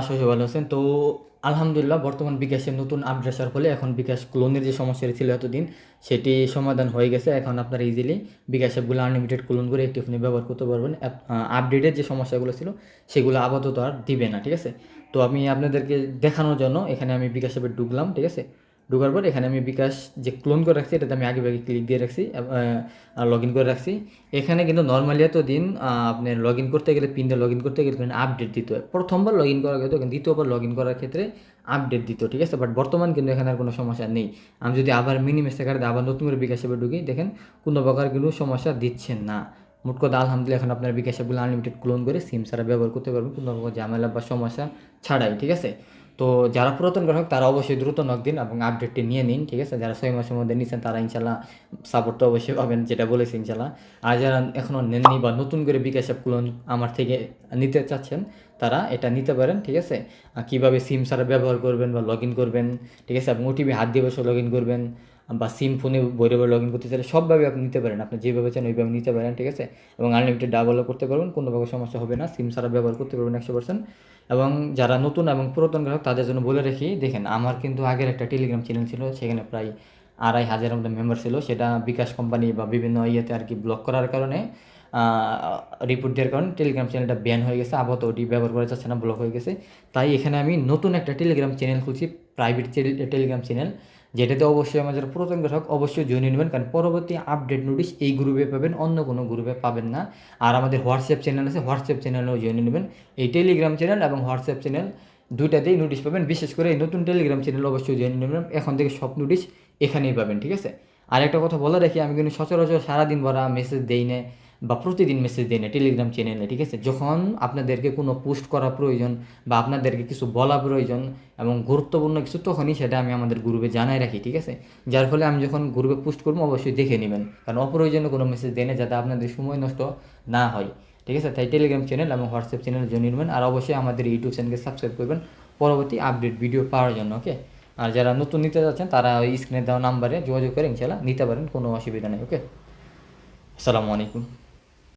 সবাই ভালো আছেন তো। আলহামদুলিল্লাহ বর্তমান বিকাশের নতুন আপডেট আসার ফলে এখন বিকাশ ক্লোনের যে সমস্যাটি ছিল এতদিন সেটি সমাধান হয়ে গেছে। এখন আপনারা ইজিলি বিকাশ অ্যাপগুলো আনলিমিটেড ক্লোন করে একটি ফোনে ব্যবহার করতে পারবেন। আপডেটের যে সমস্যাগুলো ছিল সেগুলো আপাতত আর দিবে না, ঠিক আছে। তো আমি আপনাদেরকে দেখানোর জন্য এখানে আমি বিকাশ অ্যাপে ঢুকলাম, ঠিক আছে। ঢোকার পর এখানে আমি বিকাশ যে ক্লোন করে রাখছি এটাতে আমি আগে ক্লিক দিয়ে রাখছি, লগ ইন করে রাখছি। এখানে কিন্তু নর্মালি এতদিন আপনার লগ ইন করতে গেলে পিন দিয়ে লগ ইন করতে গেলে কিন্তু আপডেট দিত। প্রথমবার লগ ইন করা যেত কিন্তু দ্বিতীয়বার লগ ইন করার ক্ষেত্রে আপডেট দিত, ঠিক আছে। বাট বর্তমান কিন্তু এখানে আর কোনো সমস্যা নেই। আমি যদি আবার মিনি মেসে কার্ডে আবার নতুন করে বিকাশ অ্যাপে ঢুকি, দেখেন কোনো প্রকার কিন্তু সমস্যা দিচ্ছে না। মোট কথা আলহামদুলিল্লাহ এখন আপনার বিকাশ অ্যাপগুলো আনলিমিটেড ক্লোন করে সিম ছাড়া ব্যবহার করতে পারবেন কোনো রকম ঝামেলা বা সমস্যা ছাড়াই, ঠিক আছে। তো যারা পুরাতন গ্রাহক তারা অবশ্যই দ্রুত নক দিন এবং আপডেটটি নিয়ে নিন, ঠিক আছে। যারা 6 মাসের মধ্যে নিচ্ছেন তারা ইনশাল্লাহ সাপোর্ট তো অবশ্যই পাবেন, যেটা বলেছি ইনশাল্লাহ। আর যারা এখনও নেননি বা নতুন করে বিকাশ অ্যাপ ক্লোন আমার থেকে নিতে চাচ্ছেন তারা এটা নিতে পারেন, ঠিক আছে। কীভাবে সিম ছাড়া ব্যবহার করবেন বা লগ ইন করবেন, ঠিক আছে। এবং ওটিপি হাত দিয়ে বসে লগ ইন করবেন বা সিম ফোনে বইরে লগ ইন করতে চাইলে সবভাবে আপনি নিতে পারেন, আপনি যেভাবে চান ওইভাবে নিতে পারেন, ঠিক আছে। এবং আনলিমিটেড ডাবলও করতে পারবেন, কোনো প্রকার সমস্যা হবে না, সিম ছাড়া ব্যবহার করতে পারবেন 100%। এবং যারা নতুন এবং পুরাতন গ্রাহক তাদের জন্য বলে রাখি, দেখেন আমার কিন্তু আগের একটা টেলিগ্রাম চ্যানেল ছিল, সেখানে প্রায় 2,500 মতো মেম্বার ছিল। সেটা বিকাশ কোম্পানি বা বিভিন্ন ইয়েতে আর কি ব্লক করার কারণে, রিপোর্ট দেওয়ার কারণে টেলিগ্রাম চ্যানেলটা ব্যান হয়ে গেছে। আপাতত ওটি ব্যবহার করা যাচ্ছে না, ব্লক হয়ে গেছে। তাই এখানে আমি নতুন একটা টেলিগ্রাম চ্যানেল খুলছি, প্রাইভেট টেলিগ্রাম চ্যানেল, যেটাতে অবশ্যই আমার যারা পুরাতন গ্রাহক অবশ্যই জয়েন নেবেন, কারণ পরবর্তী আপডেট নোটিশ এই গ্রুপে পাবেন, অন্য কোনো গ্রুপে পাবেন না। আর আমাদের হোয়াটসঅ্যাপ চ্যানেল আছে, হোয়াটসঅ্যাপ চ্যানেলেও জয়েন নেবেন। এই টেলিগ্রাম চ্যানেল এবং হোয়াটসঅ্যাপ চ্যানেল দুইটাতেই নোটিশ পাবেন। বিশেষ করে এই নতুন টেলিগ্রাম চ্যানেল অবশ্যই জয়েন নেবেন, এখন থেকে সব নোটিশ এখানেই পাবেন, ঠিক আছে। আর একটা কথা বলে রাখি, আমি কিন্তু সচরাচর সারাদিন ভরা মেসেজ দেই না বা প্রতিদিন মেসেজ দেই না টেলিগ্রাম চ্যানেলে, ঠিক আছে। যখন আপনাদেরকে কোনো পোস্ট করা প্রয়োজন বা আপনাদেরকে কিছু বলা প্রয়োজন এবং গুরুত্বপূর্ণ কিছু, তখনই সেটা আমি আমাদের গ্রুপে জানাই রাখি, ঠিক আছে। যার ফলে আমি যখন গ্রুপে পোস্ট করবো অবশ্যই দেখে নেবেন, কারণ অপ্রয়োজনীয় কোনো মেসেজ দেয় না, যাতে আপনাদের সময় নষ্ট না হয়, ঠিক আছে। তাই টেলিগ্রাম চ্যানেল এবং হোয়াটসঅ্যাপ চ্যানেল জয়েন নেবেন। আর অবশ্যই আমাদের ইউটিউব চ্যানেলকে সাবস্ক্রাইব করবেন পরবর্তী আপডেট ভিডিও পাওয়ার জন্য, ওকে। আর যারা নতুন নিতে যাচ্ছেন তারা ওই স্ক্রিনে দেওয়া নাম্বারে যোগাযোগ করে ইনশাল্লাহ নিতে পারেন, কোনো অসুবিধা নেই, ওকে। আসসালামু আলাইকুম।